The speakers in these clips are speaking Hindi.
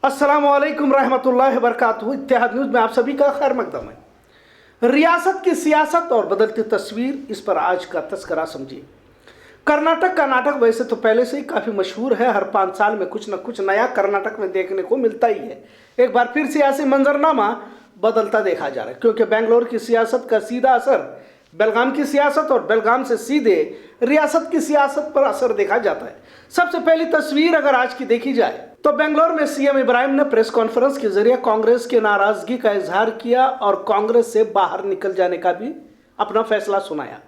अस्सलामुअलैकुम रहमतुल्लाहि वबरकातुहू। इत्तेहाद न्यूज़ में आप सभी का खैर मकदम है। रियासत की सियासत और बदलती तस्वीर, इस पर आज का तस्करा समझिए। कर्नाटक का नाटक वैसे तो पहले से ही काफ़ी मशहूर है। हर 5 साल में कुछ न कुछ नया कर्नाटक में देखने को मिलता ही है। एक बार फिर सियासी मंजरनामा बदलता देखा जा रहा है, क्योंकि बेंगलोर की सियासत का सीधा असर बेलगाम की सियासत और बेलगाम से सीधे रियासत की सियासत पर असर देखा जाता है। सबसे पहली तस्वीर अगर आज की देखी जाए तो बेंगलोर में सीएम इब्राहिम ने प्रेस कॉन्फ्रेंस के जरिए कांग्रेस की नाराजगी का इजहार किया और कांग्रेस से बाहर निकल जाने का भी अपना फैसला सुनाया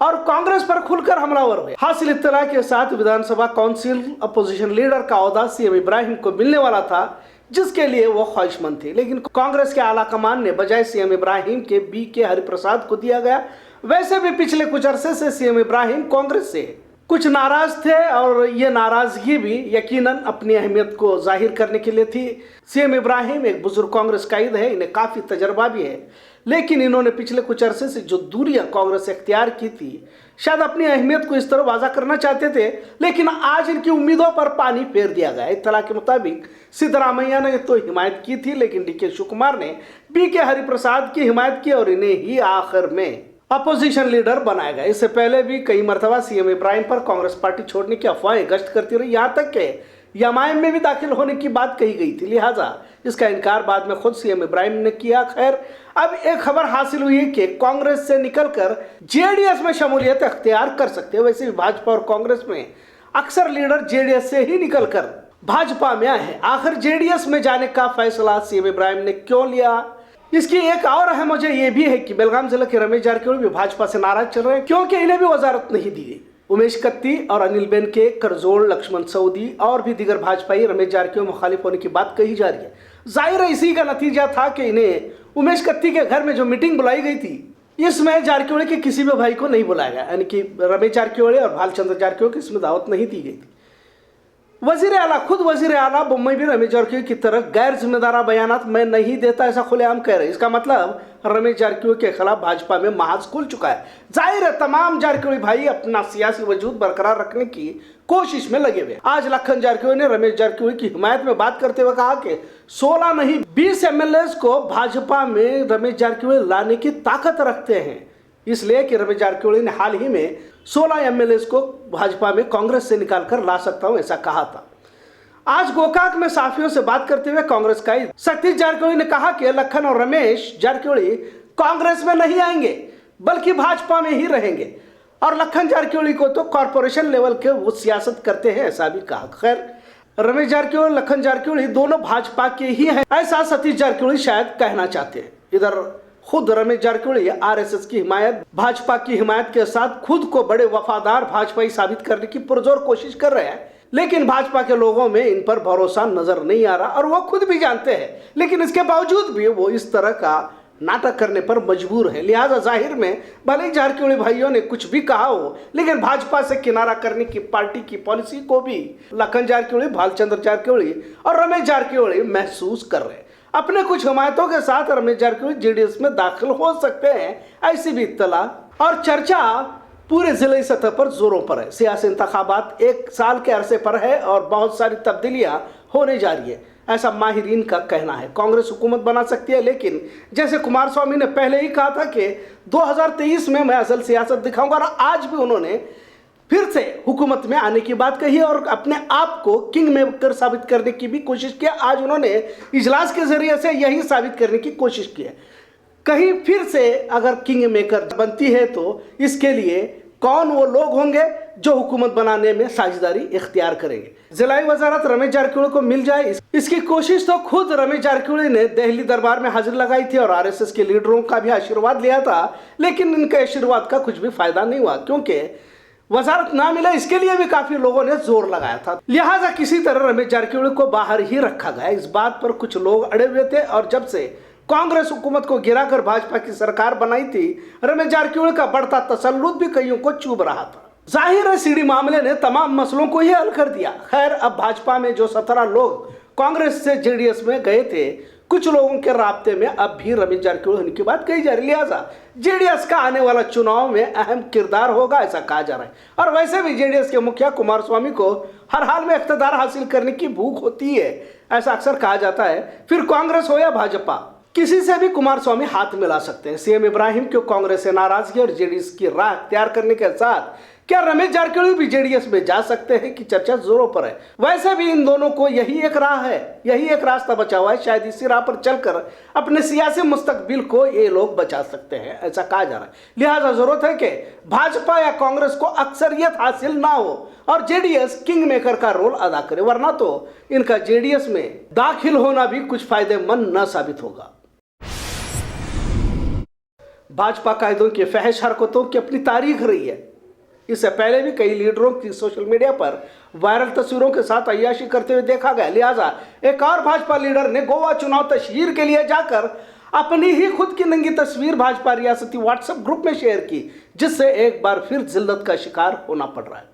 और कांग्रेस पर खुलकर हमलावर हुए। हासिल इत्तला के साथ विधानसभा काउंसिल अपोजिशन लीडर का ओहदा सीएम इब्राहिम को मिलने वाला था, जिसके लिए वो ख्वाहिशमंद थे, लेकिन कांग्रेस के आला कमान ने बजाय सीएम इब्राहिम के BK हरिप्रसाद को दिया गया। वैसे भी पिछले कुछ अरसे से सीएम इब्राहिम कांग्रेस से कुछ नाराज थे और ये नाराजगी भी यकीनन अपनी अहमियत को जाहिर करने के लिए थी। सीएम इब्राहिम एक बुजुर्ग कांग्रेस कायद है, इन्हें काफी तजर्बा भी है, लेकिन इन्होंने पिछले कुछ अरसे से जो दूरियां कांग्रेस से इख्तियार की थी, शायद अपनी अहमियत को इस तरह वाजा करना चाहते थे, लेकिन आज इनकी उम्मीदों पर पानी फेर दिया गया। इत्तला के मुताबिक सिद्धरामैया ने तो हिमायत की थी, लेकिन DK शिवकुमार ने BK हरिप्रसाद की हिमायत की और इन्हें ही आखिर में अपोजिशन लीडर बनाया गया। इससे पहले भी कई मरतबा सीएम इब्राहिम पर कांग्रेस पार्टी छोड़ने की अफवाहें गश्त करती रही, यहाँ तक कि एमआईएम में भी दाखिल होने की बात कही गई थी, लिहाजा इसका इनकार बाद में खुद सीएम इब्राहिम ने किया। खैर, अब एक खबर हासिल हुई है कि कांग्रेस से निकलकर JDS में शमूलियत अख्तियार कर सकते हैं। वैसे भी भाजपा और कांग्रेस में अक्सर लीडर JDS से ही निकलकर भाजपा में आए हैं। आखिर JDS में जाने का फैसला सीएम इब्राहिम ने क्यों लिया, इसकी एक और अहम वजह यह भी है कि बेलगाम जिले के रमेश जारकिहोली भी भाजपा से नाराज चल रहे हैं, क्योंकि इन्हें भी वजारत नहीं दी गई। उमेश कत्ती और अनिल बेन के करजोड़, लक्ष्मण सऊदी और भी दीगर भाजपाई रमेश जारकिहोली मुखालिफ होने की बात कही जा रही है। जाहिर है इसी का नतीजा था कि इन्हें उमेश कत्ती के घर में जो मीटिंग बुलाई गई थी, इसमें जारकिहोली के किसी भी भाई को नहीं बुलाया गया, यानी कि रमेश जारकिहोली और भालचंद्र जारकिहोली की इसमें दावत नहीं दी गई थी। खुद वजीर आला बम्बई भी रमेश जारकिहोली की तरह गैर जिम्मेदारा बयानात मैं नहीं देता ऐसा खुलेआम कह रहे। इसका मतलब रमेश जारकिहोली के खिलाफ भाजपा में महाज खुल चुका है। जाहिर है तमाम जारकिहोली भाई अपना सियासी वजूद बरकरार रखने की कोशिश में लगे हुए। आज लखन जारकिहोली ने रमेश जारकिहोली की हिमायत में बात करते हुए कहा कि 16 नहीं 20 MLAs को भाजपा में रमेश जारकिहोली लाने की ताकत रखते हैं, इसलिए कि रमेश जारकिहोली ने हाल ही में 16 MLAs को भाजपा में कांग्रेस से निकालकर ला सकता हूं, ऐसा कहा था। आज गोकाक में साफियों से बात करते हुए कांग्रेस का सतीश जारकिहोली ने कहा कि लखन और रमेश जारकिहोली कांग्रेस में नहीं आएंगे बल्कि भाजपा में ही रहेंगे, और लखन जारकिहोली को तो कॉर्पोरेशन लेवल के वो सियासत करते हैं, ऐसा भी कहा। खैर, रमेश जारकिहोली लखन जारकिहोली दोनों भाजपा के ही हैं, ऐसा सतीश जारकिहोली शायद कहना चाहते हैं। इधर खुद रमेश जारकिहोली RSS की हिमायत, भाजपा की हिमायत के साथ खुद को बड़े वफादार भाजपाई साबित करने की पुरजोर कोशिश कर रहे हैं, लेकिन भाजपा के लोगों में इन पर भरोसा नजर नहीं आ रहा और वो खुद भी जानते हैं, लेकिन इसके बावजूद भी वो इस तरह का नाटक करने पर मजबूर है। लिहाजा जाहिर में भले ही जारकिहोली भाइयों ने कुछ भी कहा हो, लेकिन भाजपा से किनारा करने की पार्टी की पॉलिसी को भी लखन जारकिहोली, भालचंद्र जारकिहोली और रमेश जारकिहोली महसूस कर रहे हैं। अपने कुछ हिमायतों के साथ रमेश जारकिहोली JDS में दाखिल हो सकते हैं, ऐसी भी इत्तला और चर्चा पूरे जिले सतह पर जोरों पर है। सियासी इंतखाबात 1 साल के अरसे पर है और बहुत सारी तब्दीलियां होने जा रही है, ऐसा माहिरीन का कहना है। कांग्रेस हुकूमत बना सकती है, लेकिन जैसे कुमारस्वामी ने पहले ही कहा था कि 2023 में मैं असल सियासत दिखाऊंगा, और आज भी उन्होंने फिर से हुकूमत में आने की बात कही और अपने आप को किंग मेकर साबित करने की भी कोशिश की। आज उन्होंने इजलास के जरिए से यही साबित करने की कोशिश की है। कहीं फिर से अगर किंग मेकर बनती है तो इसके लिए कौन वो लोग होंगे जो हुकूमत बनाने में साझेदारी इख्तियार करेंगे। जिलाई वजारत रमेश जारकिहोली को मिल जाए, इसकी कोशिश तो खुद रमेश जारकिहोली ने दिल्ली दरबार में हाजिर लगाई थी और RSS के लीडरों का भी आशीर्वाद लिया था, लेकिन इनके आशीर्वाद का कुछ भी फायदा नहीं हुआ, क्योंकि वजारत ना मिला इसके लिए भी काफी लोगों ने जोर लगाया था। लिहाजा किसी तरह रमेश जारकिहोली को बाहर ही रखा गया। इस बात पर कुछ लोग अड़े हुए थे और जब से कांग्रेस हुकूमत को गिराकर भाजपा की सरकार बनाई थी, रमेश जारकिहोली का बढ़ता तसल्लुत भी कईयों को चुभ रहा था। जाहिर है सीडी मामले ने तमाम मसलों को ही हल कर दिया। खैर, अब भाजपा में जो 17 लोग कांग्रेस से JDS में गए थे, कुछ लोगों के राब्ते में अब भी रमेश जारकिहोली होने की बात कही जा रही है। लिहाजा जेडीएस का आने वाला चुनाव में अहम किरदार होगा ऐसा कहा जा रहा है। और वैसे भी जेडीएस के मुखिया कुमारस्वामी को हर हाल में इख्तियार हासिल करने की भूख होती है, ऐसा अक्सर कहा जाता है। फिर कांग्रेस हो या भाजपा, किसी से भी कुमारस्वामी हाथ मिला सकते हैं। सीएम इब्राहिम को कांग्रेस से नाराजगी और जेडीएस की राह तैयार करने के साथ क्या रमेश जारकिहोली भी जेडीएस में जा सकते हैं कि चर्चा जोरों पर है। वैसे भी इन दोनों को यही एक राह है, यही एक रास्ता बचा हुआ है। शायद इसी राह पर चलकर अपने सियासी मुस्तकबिल को ये लोग बचा सकते हैं, ऐसा कहा जा रहा है। लिहाजा जरूरत है कि भाजपा या कांग्रेस को अक्सरियत हासिल ना हो और जेडीएस किंग मेकर का रोल अदा करे, वरना तो इनका जेडीएस में दाखिल होना भी कुछ फायदेमंद न साबित होगा। भाजपा कायदों की फहश हरकतों की अपनी तारीख रही है। इससे पहले भी कई लीडरों की सोशल मीडिया पर वायरल तस्वीरों के साथ अय्याशी करते हुए देखा गया। लिहाजा एक और भाजपा लीडर ने गोवा चुनाव तशहीर के लिए जाकर अपनी ही खुद की नंगी तस्वीर भाजपा रियासती व्हाट्सएप ग्रुप में शेयर की, जिससे एक बार फिर जिल्लत का शिकार होना पड़ रहा है।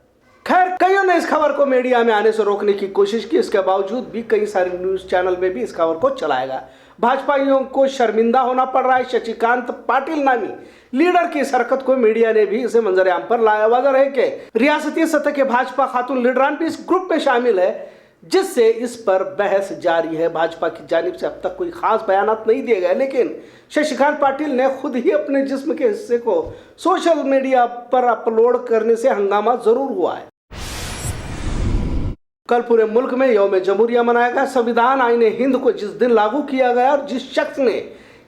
खैर, कईयों ने इस खबर को मीडिया में आने से रोकने की कोशिश की। इसके बावजूद भी कई सारे न्यूज चैनल में भी इस खबर को चलाया गया। भाजपाइयों को शर्मिंदा होना पड़ रहा है। शशिकांत पाटिल नामी लीडर की इस हरकत को मीडिया ने भी इसे मंजर-ए-आम पर लाया। वजह है कि रियासती सतह के भाजपा खातून लीडरान भी इस ग्रुप में शामिल है, जिससे इस पर बहस जारी है। भाजपा की जानिब से अब तक कोई खास बयानात नहीं दिए गए, लेकिन शशिकांत पाटिल ने खुद ही अपने जिस्म के हिस्से को सोशल मीडिया पर अपलोड करने से हंगामा जरूर हुआ है। कल पूरे मुल्क में यौम जमहूरिया मनाया गया। संविधान आईने हिंद को जिस दिन लागू किया गया और जिस शख्स ने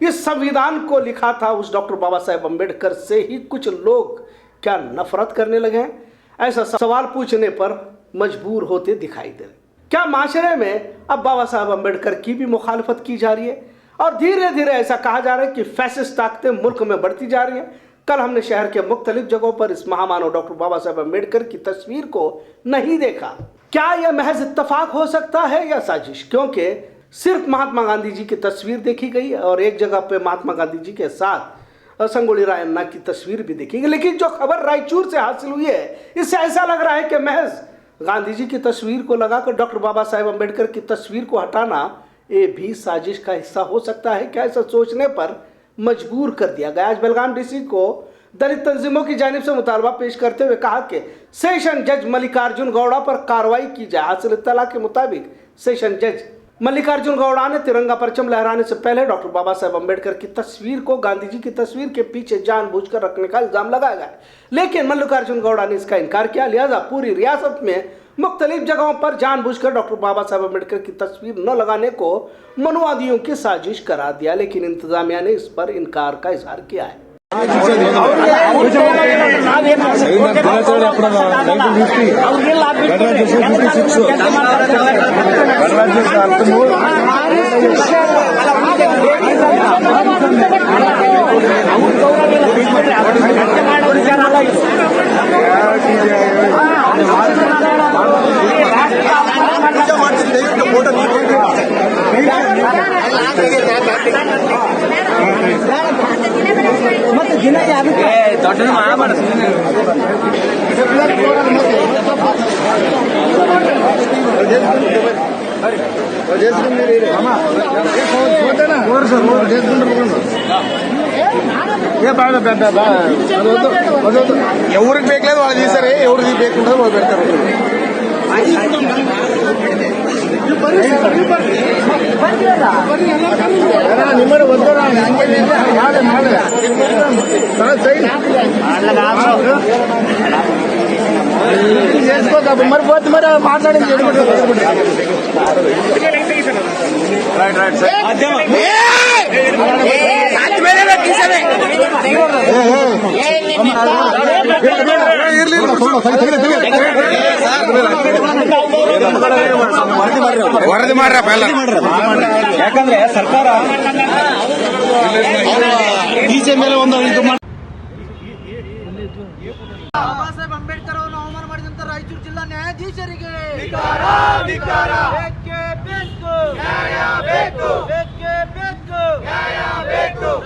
इस संविधान को लिखा था, उस डॉक्टर बाबा साहेब अम्बेडकर से ही कुछ लोग क्या नफरत करने लगे हैं, ऐसा सवाल पूछने पर मजबूर होते दिखाई दे रहे। क्या माशरे में अब बाबा साहेब अम्बेडकर की भी मुखालफत की जा रही है? और धीरे धीरे ऐसा कहा जा रहा है कि फैसिस्ट ताकतें मुल्क में बढ़ती जा रही हैं। कल हमने शहर के मुख्तलिफ जगहों पर इस महामानव डॉक्टर बाबा साहेब अम्बेडकर की तस्वीर को नहीं देखा। क्या यह महज इत्तफाक हो सकता है या साजिश? क्योंकि सिर्फ महात्मा गांधी जी की तस्वीर देखी गई और एक जगह पे महात्मा गांधी जी के साथ संगोली रायन्ना की तस्वीर भी देखी गई, लेकिन जो खबर रायचूर से हासिल हुई है, इससे ऐसा लग रहा है कि महज गांधी जी की तस्वीर को लगाकर डॉक्टर बाबा साहेब अम्बेडकर की तस्वीर को हटाना ये भी साजिश का हिस्सा हो सकता है। क्या ऐसा सोचने पर मजबूर कर दिया गया। आज बेलगाम डीसी को दलित तंजीमों की जानिब से मुतालबा पेश करते हुए कहा कि सेशन जज मल्लिकार्जुन गौड़ा पर कार्रवाई की जाए। हासिल इत्तला के मुताबिक सेशन जज मल्लिकार्जुन गौड़ा ने तिरंगा परचम लहराने से पहले डॉक्टर बाबा साहेब अम्बेडकर की तस्वीर को गांधी जी की तस्वीर के पीछे जानबूझकर रखने का इल्जाम लगाया गया, लेकिन मल्लिकार्जुन गौड़ा ने इसका इनकार किया। लिहाजा पूरी रियासत में मुख्तलिफ जगहों पर जानबूझकर डॉक्टर बाबा साहेब अम्बेडकर की तस्वीर न लगाने को मनुवादियों की साजिश करार दिया, लेकिन इंतजामिया ने इस पर इनकार का इजहार किया है। ఎవరికి బేకలేదు వాళ్ళు తీసారే, ఎవరికి బేకుంటారో వాళ్ళు పెడతారు. నిమ్మడి వద్దరా చేసుకోక మరి పోతే మరి మాట్లాడింది రైట్ రైట్ ವರದಿ ಮಾಡ್ರ ಯಾಕಂದ್ರೆ ಸರ್ಕಾರ ಈಚೆ ಮೇಲೆ ಒಂದು ಇದು ಬಾಬಾ ಸಾಹೇಬ್ ಅಂಬೇಡ್ಕರ್ ಅವರನ್ನು ಅವಮಾನ ಮಾಡಿದಂತ ರಾಯಚೂರು ಜಿಲ್ಲಾ ನ್ಯಾಯಾಧೀಶರಿಗೆ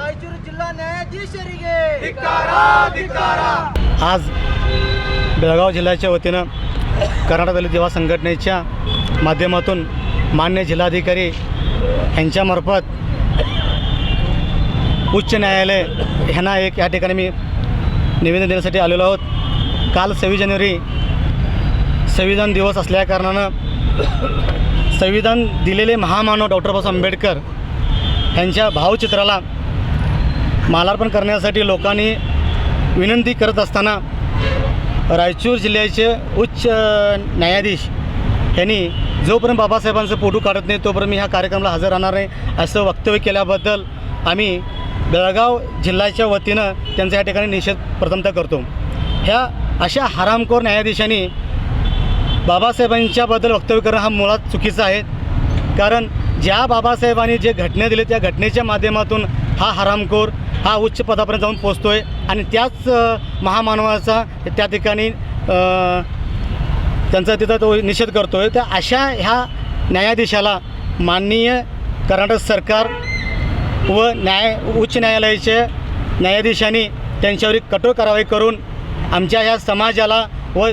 ರಾಯಚೂರು ಜಿಲ್ಲಾ ನ್ಯಾಯಾಧीशರಿಗೆ आज बेळगाव जिल्ह्याच्या वतीनं कर्नाटक दलित युवा संघटनेच्या माध्यमातून मान्य जिल्हाधिकारी यांच्यामार्फत उच्च न्यायालय ह्यांना एक या ठिकाणी मी निवेदन देण्यासाठी आलेलो आहोत. काल 26 जानेवारी संविधान दिवस असल्याकारणानं संविधान दिलेले महामानव डॉक्टर बाबासाहेब आंबेडकर यांच्या भावचित्राला मालार्पण करण्यासाठी लोकांनी विनंती करत असताना रायचूर जिल्ह्याचे उच्च न्यायाधीश यांनी जोपर्यंत बाबासाहेबांचं फोटो काढत नाही तोपर्यंत मी ह्या कार्यक्रमाला हजर राहणार नाही असं वक्तव्य केल्याबद्दल आम्ही बेळगाव जिल्ह्याच्या वतीनं त्यांचा या ठिकाणी निषेध प्रथमतः करतो. ह्या अशा हरामखोर न्यायाधीशांनी बाबासाहेबांच्याबद्दल वक्तव्य करणं हा मुळात चुकीचं आहे. कारण ज्या बाबासाहेबांनी जे घटना दिले त्या घटनेच्या माध्यमातून हा हरामखोर हा उच्च पदापर्यंत जाऊन पोचतो आहे आणि त्याच महामानवाचा त्या ठिकाणी त्यांचा तिथं तो निषेध करतो आहे. तर अशा ह्या न्यायाधीशाला माननीय कर्नाटक सरकार व उच्च न्यायालयाचे न्यायाधीशांनी त्यांच्यावर कठोर कारवाई करून आमच्या ह्या समाजाला व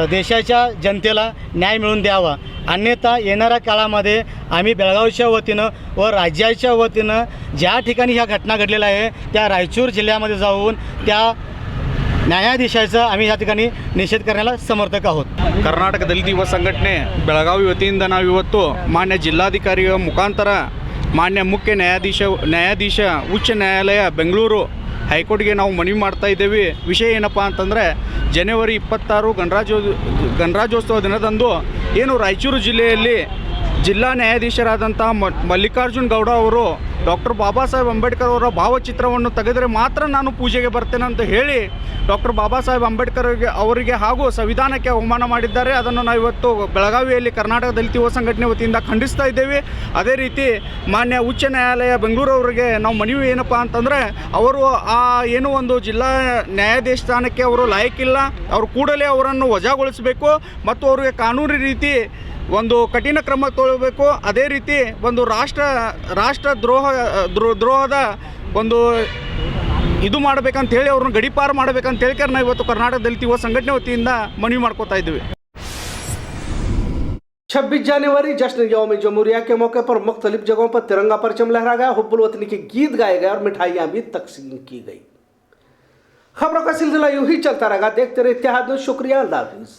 देशाच्या जनतेला न्याय मिळवून द्यावा. अन्यथा येणाऱ्या काळामध्ये आम्ही बेळगावच्या वतीनं व राज्याच्या वतीनं ज्या ठिकाणी ह्या घटना घडलेल्या आहे त्या रायचूर जिल्ह्यामध्ये जाऊन त्या न्यायाधीशाचा आम्ही या ठिकाणी निषेध करण्याला समर्थक आहोत. ಕರ್ನಾಟಕ ದಲಿತ ಯುವ ಸಂಘಟನೆ ಬೆಳಗಾವಿ ವತಿಯಿಂದ ನಾವು ಇವತ್ತು ಮಾನ್ಯ ಜಿಲ್ಲಾಧಿಕಾರಿಯ ಮುಖಾಂತರ ಮಾನ್ಯ ಮುಖ್ಯ ನ್ಯಾಯಾಧೀಶ ಉಚ್ಚ ನ್ಯಾಯಾಲಯ ಬೆಂಗಳೂರು ಹೈಕೋರ್ಟ್ಗೆ ನಾವು ಮನವಿ ಮಾಡ್ತಾ ಇದ್ದೇವೆ. ವಿಷಯ ಏನಪ್ಪ ಅಂತಂದರೆ ಜನವರಿ 26 ಗಣರಾಜ್ಯೋತ್ಸವ ದಿನದಂದು ಏನು ರಾಯಚೂರು ಜಿಲ್ಲೆಯಲ್ಲಿ ಜಿಲ್ಲಾ ನ್ಯಾಯಾಧೀಶರಾದಂಥ ಮಲ್ಲಿಕಾರ್ಜುನ್ ಗೌಡ ಅವರು ಡಾಕ್ಟರ್ ಬಾಬಾ ಸಾಹೇಬ್ ಅಂಬೇಡ್ಕರ್ ಅವರ ಭಾವಚಿತ್ರವನ್ನು ತೆಗೆದರೆ ಮಾತ್ರ ನಾನು ಪೂಜೆಗೆ ಬರ್ತೇನೆ ಅಂತ ಹೇಳಿ ಡಾಕ್ಟರ್ ಬಾಬಾ ಸಾಹೇಬ್ ಅಂಬೇಡ್ಕರ್ ಅವರಿಗೆ ಹಾಗೂ ಸಂವಿಧಾನಕ್ಕೆ ಅವಮಾನ ಮಾಡಿದ್ದಾರೆ. ಅದನ್ನು ನಾವು ಇವತ್ತು ಬೆಳಗಾವಿಯಲ್ಲಿ ಕರ್ನಾಟಕ ದಲಿತ ಯುವ ಸಂಘಟನೆ ವತಿಯಿಂದ ಖಂಡಿಸ್ತಾ ಇದ್ದೇವೆ. ಅದೇ ರೀತಿ ಮಾನ್ಯ ಉಚ್ಚ ನ್ಯಾಯಾಲಯ ಬೆಂಗಳೂರು ಅವರಿಗೆ ನಾವು ಮನವಿ ಏನಪ್ಪ ಅಂತಂದರೆ ಅವರು ಏನೋ ಒಂದು ಜಿಲ್ಲಾ ನ್ಯಾಯಾಧೀಶ ಸ್ಥಾನಕ್ಕೆ ಅವರು ಲಾಯಕ್ಕಿಲ್ಲ, ಅವರು ಕೂಡಲೇ ಅವರನ್ನು ವಜಾಗೊಳಿಸಬೇಕು ಮತ್ತು ಅವರಿಗೆ ಕಾನೂನು ರೀತಿ ಒಂದು ಕಠಿಣ ಕ್ರಮ ತಗೊಳ್ಬೇಕು. ಅದೇ ರೀತಿ ಒಂದು ರಾಷ್ಟ್ರ ದ್ರೋಹದ ಒಂದು ಇದು ಮಾಡಬೇಕಂತ ಹೇಳಿ ಅವ್ರನ್ನ ಗಡೀಪಾರು ಮಾಡಬೇಕಂತ ಹೇಳ್ಕರ್ ನಾವು ಇವತ್ತು ಕರ್ನಾಟಕ ದಲಿತ ಯುವ ಸಂಘಟನೆ ವತಿಯಿಂದ ಮನವಿ ಮಾಡ್ಕೋತಾ ಇದ್ದೀವಿ. 26 जनवरी जश्न यौम जमहूरिया के मौके पर मुख्तलिफ जगहों पर तिरंगा परचम लहरा गया, हुब्बुल वतनी के गीत गाए गए और मिठाइयाँ भी तकसीम की गई. खबरों का सिलसिला यूं ही चलता रहेगा. देखते रहे इत्तेहाद न्यूज़. शुक्रिया. अल्लाह हाफिज़.